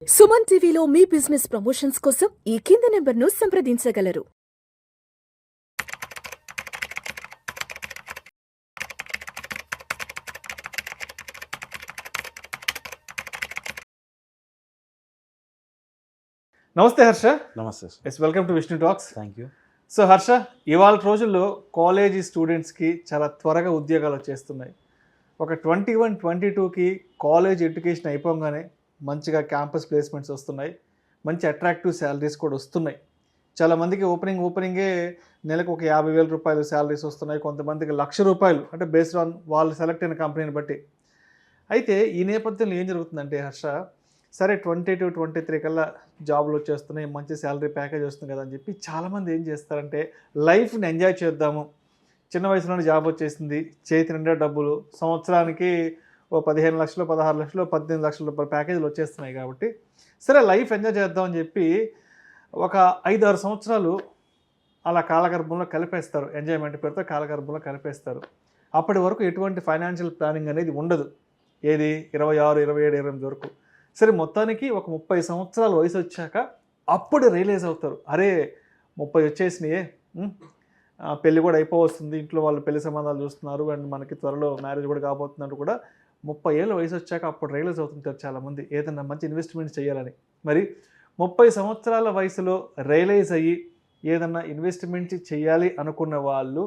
సుమన్ టీవీలో మీ business promotions కోసం ఈ కింది నెంబర్ను సంప్రదించగలరు. నమస్తే హర్ష. నమస్తే sir. Yes, welcome to Vishnu talks. Thank you. So Harsha, ఇవాళ రోజుల్లో కాలేజీ స్టూడెంట్స్కి చాలా త్వరగా ఉద్యోగాలు వచ్చేస్తున్నాయి. ఒక 21-22కి కాలేజ్ ఎడ్యుకేషన్ అయిపోగానే మంచిగా క్యాంపస్ ప్లేస్మెంట్స్ వస్తున్నాయి, మంచి అట్రాక్టివ్ శాలరీస్ కూడా వస్తున్నాయి. చాలామందికి ఓపెనింగే నెలకు ఒక 50,000 రూపాయలు శాలరీస్ వస్తున్నాయి, కొంతమందికి ₹1,00,000, అంటే బేస్డ్ ఆన్ వాళ్ళు సెలెక్ట్ అయిన కంపెనీని బట్టి. అయితే ఈ నేపథ్యంలో ఏం జరుగుతుందంటే హర్ష, సరే 22-23 కల్లా జాబులు వచ్చేస్తున్నాయి, మంచి శాలరీ ప్యాకేజ్ వస్తుంది కదా అని చెప్పి చాలామంది ఏం చేస్తారంటే లైఫ్ని ఎంజాయ్ చేద్దాము, చిన్న వయసులోనే జాబ్ వచ్చేసింది, చేతి నిండా డబ్బులు, సంవత్సరానికి ఓ 15 లక్షలు, 16 లక్షలు, 18 లక్షల రూపాయల ప్యాకేజీలు వచ్చేస్తున్నాయి కాబట్టి సరే లైఫ్ ఎంజాయ్ చేద్దామని చెప్పి ఒక 5-6 సంవత్సరాలు అలా కాలగర్భంలో కలిపేస్తారు, ఎంజాయ్మెంట్ పేరుతో కాలగర్భంలో కలిపేస్తారు. అప్పటి వరకు ఎటువంటి ఫైనాన్షియల్ ప్లానింగ్ అనేది ఉండదు. ఏది 26, 27, 28 వరకు. సరే మొత్తానికి ఒక 30 సంవత్సరాల వయసు వచ్చాక అప్పుడు రియలైజ్ అవుతారు, అరే 30 వచ్చేసినాయే, పెళ్ళి కూడా అయిపోవస్తుంది, ఇంట్లో వాళ్ళు పెళ్లి సంబంధాలు చూస్తున్నారు, అండ్ మనకి త్వరలో మ్యారేజ్ కూడా కాబోతున్నట్టు కూడా 30 ఏళ్ళ వయసు వచ్చాక అప్పుడు రియలైజ్ అవుతుంటారు చాలామంది ఏదైనా మంచి ఇన్వెస్ట్మెంట్ చేయాలని. మరి 30 సంవత్సరాల వయసులో రియలైజ్ అయ్యి ఏదన్నా ఇన్వెస్ట్మెంట్ చేయాలి అనుకున్న వాళ్ళు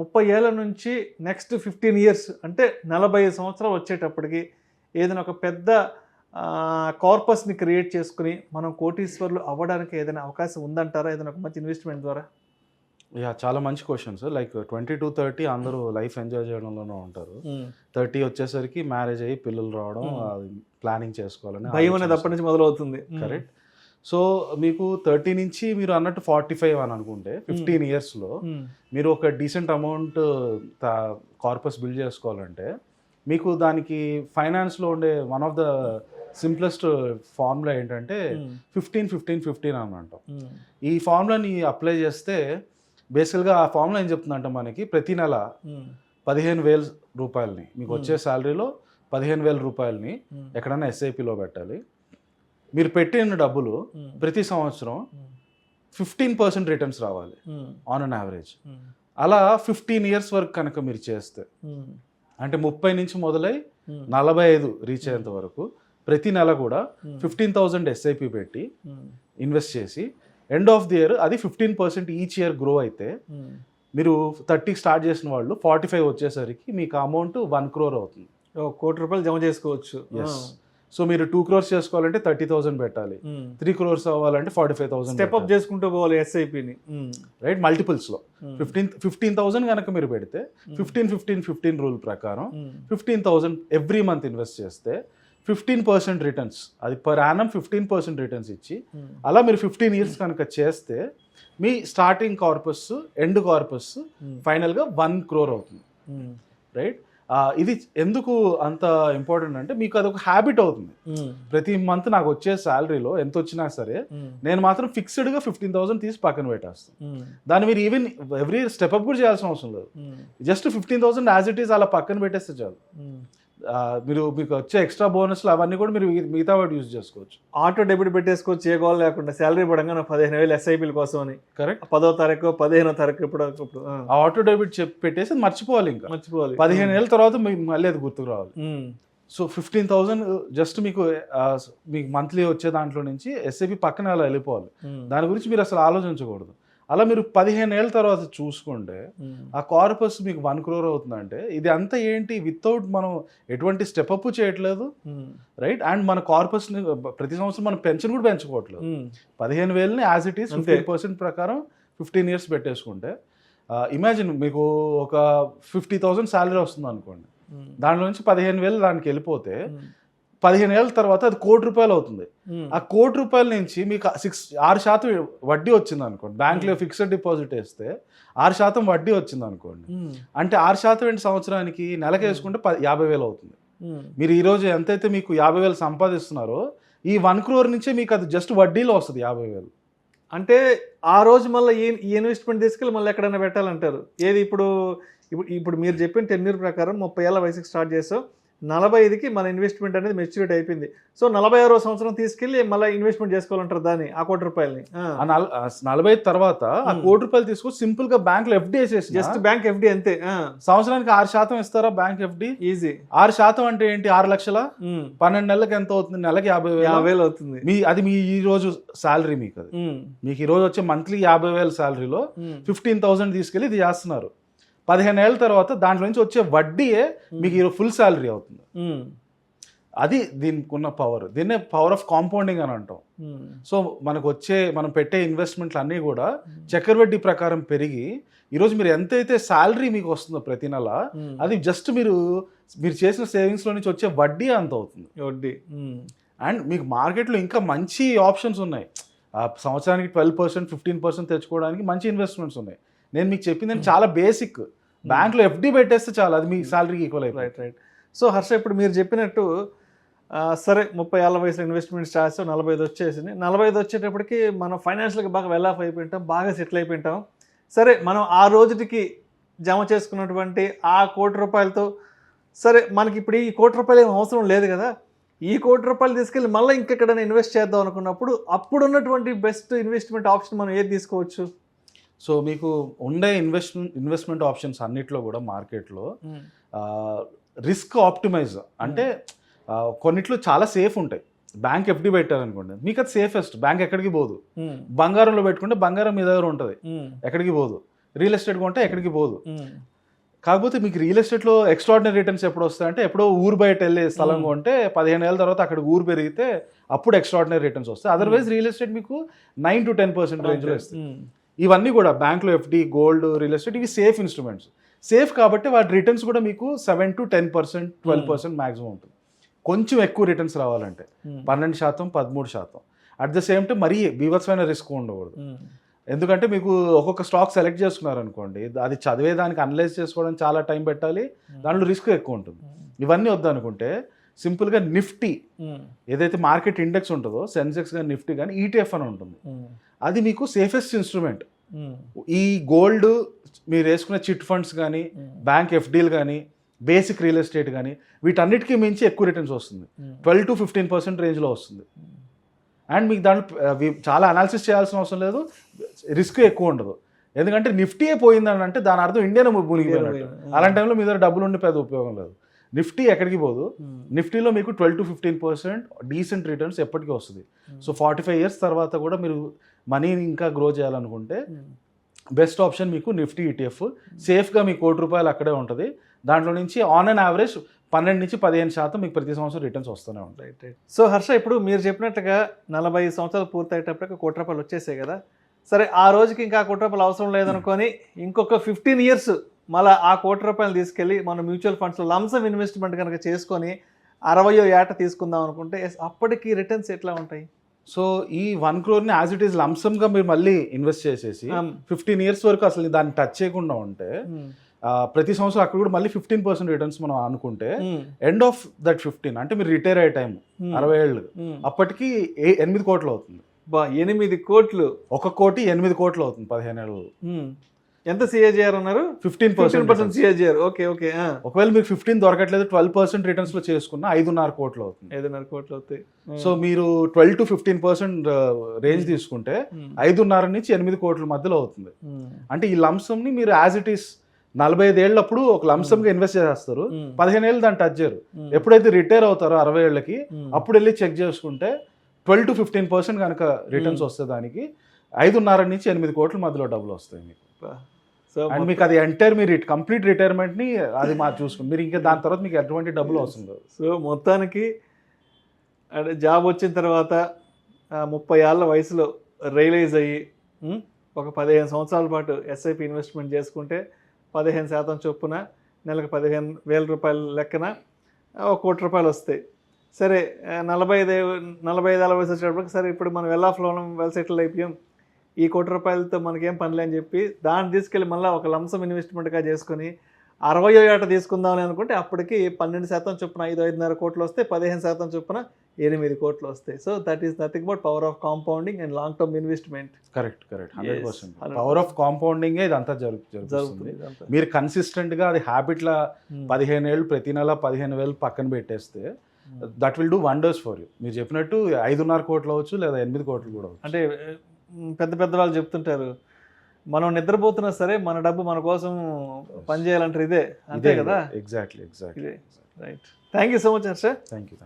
30 ఏళ్ళ నుంచి నెక్స్ట్ 15 ఇయర్స్ అంటే 45 సంవత్సరాలు వచ్చేటప్పటికి ఏదైనా ఒక పెద్ద కార్పస్ని క్రియేట్ చేసుకుని మనం కోటీశ్వర్లు అవ్వడానికి ఏదైనా అవకాశం ఉందంటారా, ఏదైనా ఒక మంచి ఇన్వెస్ట్మెంట్ ద్వారా? చాలా మంచి క్వశ్చన్ సార్. లైక్ 22-30 అందరూ లైఫ్ ఎంజాయ్ చేయడంలోనే ఉంటారు. 30 వచ్చేసరికి మ్యారేజ్ అయ్యి పిల్లలు రావడం, ప్లానింగ్ చేసుకోవాలని భయం అనేది అప్పటి నుంచి మొదలవుతుంది. కరెక్ట్. సో మీకు 30 నుంచి మీరు అన్నట్టు 45 అని అనుకుంటే 15 ఇయర్స్లో మీరు ఒక డీసెంట్ అమౌంట్ కార్పస్ బిల్డ్ చేసుకోవాలంటే మీకు దానికి ఫైనాన్స్లో ఉండే one of the simplest formula ఏంటంటే 15-15-15 అని అంటాం. ఈ ఫార్ములాని అప్లై చేస్తే బేసికల్గా ఆ ఫార్ములా ఏం చెప్తుందంటే మనకి ప్రతి నెల 15,000 రూపాయలని మీకు వచ్చే శాలరీలో 15,000 రూపాయలని ఎక్కడైనా ఎస్ఐపిలో పెట్టాలి. మీరు పెట్టిన డబ్బులు ప్రతి సంవత్సరం 15% రిటర్న్స్ రావాలి ఆన్ అన్ యావరేజ్. అలా 15 ఇయర్స్ వరకు కనుక మీరు చేస్తే, అంటే 30 నుంచి మొదలై 45 రీచ్ అయ్యేంత వరకు ప్రతి నెల కూడా 15,000 ఎస్ఐపి పెట్టి ఇన్వెస్ట్ చేసి ఎండ్ ఆఫ్ ది ఇయర్ అది 15% ఈచ్ ఇయర్ గ్రో అయితే మీరు 30 స్టార్ట్ చేసిన వాళ్ళు 45 వచ్చేసరికి మీకు అమౌంట్ 1 crore అవుతుంది. ₹1 కోటి జమ చేసుకోవచ్చు. సో మీరు 2 crores చేసుకోవాలంటే 30,000 పెట్టాలి, 3 crores అవ్వాలంటే 45,000 స్టెప్ అప్ చేసుకుంటూ పోవాలి ఎస్ఐపిని. రైట్, మల్టిపుల్స్లో 15,000 కనుక మీరు పెడితే 15-15-15 రూల్ ప్రకారం 15,000 ఎవ్రీ మంత్ ఇన్వెస్ట్ చేస్తే 15% రిటర్న్స్, అది పర్ యానం 15% రిటర్న్స్ ఇచ్చి అలా మీరు 15 ఇయర్స్ కనుక చేస్తే మీ స్టార్టింగ్ కార్పస్ ఎండ్ కార్పస్ ఫైనల్గా 1 crore అవుతుంది. రైట్, ఇది ఎందుకు అంత ఇంపార్టెంట్ అంటే మీకు అదొక హ్యాబిట్ అవుతుంది. ప్రతి మంత్ నాకు వచ్చే శాలరీలో ఎంత వచ్చినా సరే నేను మాత్రం ఫిక్స్డ్గా 15,000 తీసి పక్కన పెట్టేస్తాను. దాన్ని మీరు ఈవెన్ ఎవ్రీ స్టెప్ అప్ కూడా చేయాల్సిన అవసరం లేదు. జస్ట్ 15,000 యాజ్ ఇట్ ఈస్ అలా పక్కన పెట్టేస్తే చాలు. మీకు వచ్చే ఎక్స్ట్రా బోనస్లు అవన్నీ కూడా మీరు మిగతా వాటి యూజ్ చేసుకోవచ్చు. ఆటో డెబిట్ పెట్టేసుకోవచ్చు, ఏ గోల్ లేకుండా. శాలరీ పడంగా 15,000 ఎస్ఐపీల కోసం అని. కరెక్ట్. 10వ తారీఖు 15వ తారీఖు ఇప్పుడు ఆ ఆటో డెబిట్ పెట్టేసి మర్చిపోవాలి. ఇంకా 15 ఏళ్ళ తర్వాత మళ్ళీ అది గుర్తుకు రావాలి. సో 15,000 జస్ట్ మీకు మంత్లీ వచ్చే దాంట్లో నుంచి ఎస్ఐపి పక్కన అలా వెళ్ళిపోవాలి. దాని గురించి మీరు అసలు ఆలోచించకూడదు. అలా మీరు 15 ఏళ్ళ తర్వాత చూసుకుంటే ఆ కార్పస్ మీకు 1 crore అవుతుందంటే ఇది అంతా ఏంటి, వితౌట్ మనం ఎటువంటి స్టెప్ అప్ చేయట్లేదు. రైట్, అండ్ మన కార్పస్ని ప్రతి సంవత్సరం మనం పెన్షన్ కూడా పెంచుకోవట్లేదు. 15,000ని యాజ్ ఇట్ ఈస్ 15% ప్రకారం 15 ఇయర్స్ పెట్టేసుకుంటే ఇమాజిన్ మీకు ఒక 50,000 శాలరీ వస్తుంది అనుకోండి, దాంట్లో నుంచి 15,000 దానికి వెళ్ళిపోతే 15 ఏళ్ళ తర్వాత అది ₹1 కోటి అవుతుంది. ఆ ₹1 కోటి నుంచి మీకు 6% వడ్డీ వచ్చింది అనుకోండి. బ్యాంక్లో ఫిక్స్డ్ డిపాజిట్ వేస్తే 6% వడ్డీ వచ్చింది అనుకోండి, అంటే 6% ఏంటి, సంవత్సరానికి నెలకి వేసుకుంటే 50,000 అవుతుంది. మీరు ఈరోజు ఎంతైతే మీకు 50,000 సంపాదిస్తున్నారో ఈ 1 crore నుంచే మీకు అది జస్ట్ వడ్డీలో వస్తుంది 50,000. అంటే ఆ రోజు మళ్ళీ ఈ ఇన్వెస్ట్మెంట్ తీసుకెళ్ళి మళ్ళీ ఎక్కడైనా పెట్టాలంటారు. ఏది ఇప్పుడు మీరు చెప్పిన 10 year ప్రకారం 30 ఏళ్ళ వయసుకి స్టార్ట్ చేసావు, 45కి మన ఇన్వెస్ట్మెంట్ అనేది మెచ్యూరిటీ అయిపోయింది. సో 46వ సంవత్సరం తీసుకెళ్ళి మళ్ళీ ఇన్వెస్ట్మెంట్ చేసుకోవాలంటారు దాన్ని, ఆ ₹1,00,00,000ని. 45 తర్వాత ఆ ₹1,00,00,000 తీసుకొని సింపుల్ గా బ్యాంక్ లో FD వేసేసి, జస్ట్ బ్యాంక్ FD అంతే. సంవత్సరానికి 6% ఇస్తారా బ్యాంక్ FD? ఈజీ. 6% అంటే ఏంటి? 6 లక్షల 12 నెలలకు ఎంత అవుతుంది? నెలకి 50,000 అవుతుంది. అది మీ ఈ రోజు శాలరీ. మీకు అది మీకు ఈ రోజు వచ్చే మంత్లీ 50,000 శాలరీలో 15,000 తీసుకెళ్ళి ఇది చేస్తున్నారు. 15 ఏళ్ళ తర్వాత దాంట్లో నుంచి వచ్చే వడ్డీయే మీకు ఈ ఫుల్ శాలరీ అవుతుంది. అది దీనికి ఉన్న పవర్. దీన్నే పవర్ ఆఫ్ కాంపౌండింగ్ అని అంటాం. సో మనం పెట్టే ఇన్వెస్ట్మెంట్లు అన్నీ కూడా చక్రవడ్డీ ప్రకారం పెరిగి ఈరోజు మీరు ఎంతైతే శాలరీ మీకు వస్తుందో ప్రతి నెల, అది జస్ట్ మీరు చేసిన సేవింగ్స్లో నుంచి వచ్చే వడ్డీ అంత అవుతుంది. వడ్డీ. అండ్ మీకు మార్కెట్లో ఇంకా మంచి ఆప్షన్స్ ఉన్నాయి. సంవత్సరానికి 12%, 15% తెచ్చుకోవడానికి మంచి ఇన్వెస్ట్మెంట్స్ ఉన్నాయి. నేను మీకు చెప్పింది చాలా బేసిక్. బ్యాంక్లో FD పెట్టేస్తే చాలా, అది మీ శాలరీకి ఈక్వల్ అయిపోయింది. రైట్. సో హర్ష, ఇప్పుడు మీరు చెప్పినట్టు సరే 30 ఏళ్ళ వయసులో ఇన్వెస్ట్మెంట్ చేస్తాం, 45 వచ్చేసింది. 45 వచ్చేటప్పటికి మనం ఫైనాన్షియల్గా బాగా వెల్ ఆఫ్ అయిపోయింటాం, బాగా సెటిల్ అయిపోయింటాం. సరే మనం ఆ రోజుకి జమ చేసుకున్నటువంటి ఆ ₹1,00,00,000తో సరే మనకి ఇప్పుడు ఈ ₹1,00,00,000 ఏం అవసరం లేదు కదా, ఈ ₹1,00,00,000 తీసుకెళ్ళి మళ్ళీ ఇంకెక్కడైనా ఇన్వెస్ట్ చేద్దాం అనుకున్నప్పుడు అప్పుడు ఉన్నటువంటి బెస్ట్ ఇన్వెస్ట్మెంట్ ఆప్షన్ మనం ఏది తీసుకోవచ్చు? సో మీకు ఉండే ఇన్వెస్ట్మెంట్ ఆప్షన్స్ అన్నిట్లో కూడా మార్కెట్లో రిస్క్ ఆప్టిమైజ్ అంటే కొన్నిట్లో చాలా సేఫ్ ఉంటాయి. బ్యాంక్ FD పెట్టారనుకోండి, మీకు అది సేఫెస్ట్. బ్యాంక్ ఎక్కడికి పోదు. బంగారంలో పెట్టుకుంటే బంగారం మీ దగ్గర ఉంటుంది, ఎక్కడికి పోదు. రియల్ ఎస్టేట్ కొంటే ఎక్కడికి పోదు. కాకపోతే మీకు రియల్ ఎస్టేట్లో ఎక్స్ట్రాడినరీ రిటర్న్స్ ఎప్పుడు వస్తాయంటే, ఎప్పుడో ఊరు బయట వెళ్ళే స్థలం కొంటే 15 ఏళ్ళ తర్వాత అక్కడ ఊరు పెరిగితే అప్పుడు ఎక్స్ట్రాడినరీ రిటర్న్స్ వస్తాయి. అదర్వైజ్ రియల్ ఎస్టేట్ మీకు 9 to 10% రేంజ్లో వస్తాయి. ఇవన్నీ కూడా బ్యాంక్లో FD, గోల్డ్, రియల్ ఎస్టేట్ ఇవి సేఫ్ ఇన్స్ట్రుమెంట్స్. సేఫ్ కాబట్టి వాటి రిటర్న్స్ కూడా మీకు 7 to 10%, 12% మ్యాక్సిమం ఉంటుంది. కొంచెం ఎక్కువ రిటర్న్స్ రావాలంటే 12%, 13%. అట్ ద సేమ్ టైం మరీ బీభత్సమైన రిస్క్ ఉండకూడదు. ఎందుకంటే మీకు ఒక్కొక్క స్టాక్ సెలెక్ట్ చేసుకున్నారనుకోండి, అది చదివేదానికి అనలైజ్ చేసుకోవడం చాలా టైం పెట్టాలి, దాంట్లో రిస్క్ ఎక్కువ ఉంటుంది. ఇవన్నీ వద్దనుకుంటే సింపుల్గా నిఫ్టీ ఏదైతే మార్కెట్ ఇండెక్స్ ఉంటుందో, సెన్సెక్స్ కానీ నిఫ్టీ కానీ ETF అని ఉంటుంది. అది మీకు సేఫెస్ట్ ఇన్స్ట్రుమెంట్. ఈ గోల్డ్, మీరు వేసుకున్న చిట్ ఫండ్స్ కానీ, బ్యాంక్ FDలు కానీ, బేసిక్ రియల్ ఎస్టేట్ కానీ, వీటన్నిటికీ మించి ఎక్కువ రిటర్న్స్ వస్తుంది. 12 to 15% రేంజ్లో వస్తుంది. అండ్ మీకు దాంట్లో చాలా అనాలిసిస్ చేయాల్సిన అవసరం లేదు, రిస్క్ ఎక్కువ ఉండదు. ఎందుకంటే నిఫ్టీయే పోయిందని అంటే దాని అర్థం ఇండియా మునిగిపోయినట్టు. అలాంటి టైంలో మీ దగ్గర డబ్బులు ఉండి పెద్ద ఉపయోగం లేదు. నిఫ్టీ ఎక్కడికి పోదు. నిఫ్టీలో మీకు 12 to 15% డీసెంట్ రిటర్న్స్ ఎప్పటికీ వస్తుంది. సో 45 years తర్వాత కూడా మీరు మనీని ఇంకా గ్రో చేయాలనుకుంటే బెస్ట్ ఆప్షన్ మీకు నిఫ్టీ ETF. సేఫ్గా మీ ₹1,00,00,000 అక్కడే ఉంటుంది. దాంట్లో నుంచి ఆన్ అండ్ యావరేజ్ 12 నుంచి 15% మీకు ప్రతి సంవత్సరం రిటర్న్స్ వస్తూనే ఉంటాయి. సో హర్ష, ఇప్పుడు మీరు చెప్పినట్టుగా 45 సంవత్సరాలు పూర్తయ్యేటప్పటికి ₹1,00,00,000 వచ్చేసాయి కదా. సరే ఆ రోజుకి ఇంకా ₹1,00,00,000 అవసరం లేదనుకొని ఇంకొక 15 years మళ్ళీ ఆ ₹1,00,00,000 తీసుకెళ్ళి మనం మ్యూచువల్ ఫండ్స్లో లంసమ్ ఇన్వెస్ట్మెంట్ కనుక చేసుకొని 60వ ఏట తీసుకుందాం అనుకుంటే అప్పటికి రిటర్న్స్ ఎట్లా ఉంటాయి? సో ఈ 1 crore యాజ్ ఇట్ ఈస్ లంసమ్గా మీరు మళ్ళీ ఇన్వెస్ట్ చేసేసి 15 years వరకు అసలు దాన్ని టచ్ చేయకుండా ఉంటే ప్రతి సంవత్సరం అక్కడ కూడా మళ్ళీ 15% రిటర్న్స్ మనం అనుకుంటే ఎండ్ ఆఫ్ దట్ 15 అంటే మీరు రిటైర్ అయ్యే టైం 60 ఏళ్ళు అప్పటికి 8 కోట్లు అవుతుంది. 8 కోట్లు, 1 కోటి 8 కోట్లు అవుతుంది 15 ఏళ్ళు. ఎంత CAGR అన్నారు? 15% CAGR. ఓకే. ఒకవేళ మీకు 15 దొరకట్లేదు, 12% రిటర్న్స్ లో చేసుకున్న 5.5 కోట్లు అవుతుంది. 5.5 కోట్లు అవుతాయి. సో మీరు 12 to 15% రేంజ్ తీసుకుంటే 5.5 నుంచి 8 కోట్ల మధ్యలో అవుతుంది. అంటే ఈ లంసమ్ ని మీరు యాజ్ ఇట్ ఈస్ 45 ఏళ్ళప్పుడు ఒక లంసమ్ గా ఇన్వెస్ట్ చేస్తారు, 15 ఏళ్ళు దాన్ని టచ్ చేయరు. ఎప్పుడైతే రిటైర్ అవుతారో 60 ఏళ్ళకి అప్పుడు వెళ్ళి చెక్ చేసుకుంటే 12 to 15% కనుక రిటర్న్స్ వస్తే దానికి 5.5 నుంచి 8 కోట్ల మధ్యలో డబ్బులు వస్తాయి మీకు. సో అండ్ మీకు అది ఎంటైర్ మీరు కంప్లీట్ రిటైర్మెంట్ ని అది మాకు చూసుకుని మీరు ఇంకా దాని తర్వాత మీకు ఎటువంటి డబ్బులు అవసరం లేదు. సో మొత్తానికి జాబ్ వచ్చిన తర్వాత 30 ఏళ్ళ వయసులో రియలైజ్ అయ్యి ఒక 15 సంవత్సరాల పాటు SIP ఇన్వెస్ట్మెంట్ చేసుకుంటే 15% చొప్పున నెలకు ₹15,000 లెక్కన ₹1,00,00,000 వస్తాయి. సరే 45 వయసు వచ్చేటప్పటికి సరే ఇప్పుడు మనం వెల్ సెటిల్ అయిపోయాం, ఈ ₹1,00,00,000తో మనకేం పనిలే అని చెప్పి దాన్ని తీసుకెళ్ళి మళ్ళీ ఒక లంసమ్ ఇన్వెస్ట్మెంట్గా చేసుకొని 60 ఏట తీసుకుందామని అనుకుంటే అప్పటికి 12% చొప్పున 5-5.5 కోట్లు వస్తే 15% చొప్పున 8 కోట్లు వస్తాయి. So that is nothing but power of compounding and long term investment. Correct 100%. Power of compounding ఇదంతా జరుగుతుంది. మీరు కన్సిస్టెంట్ గా అది హ్యాబిట్ లా 15 ఏళ్ళు ప్రతి నెల 15,000 పక్కన పెట్టేస్తే that will do wonders for you. మీరు చెప్పినట్టు 5.5 కోట్లు అవచ్చు లేదా 8 కోట్లు కూడా అవచ్చు. అంటే పెద్ద వాళ్ళు చెప్తుంటారు, మనం నిద్రపోతున్నా సరే మన డబ్బు మన కోసం పనిచేయాలంటారు. ఇదే అంతే కదా. Exactly right. Thank you so much Harsha. Thank you.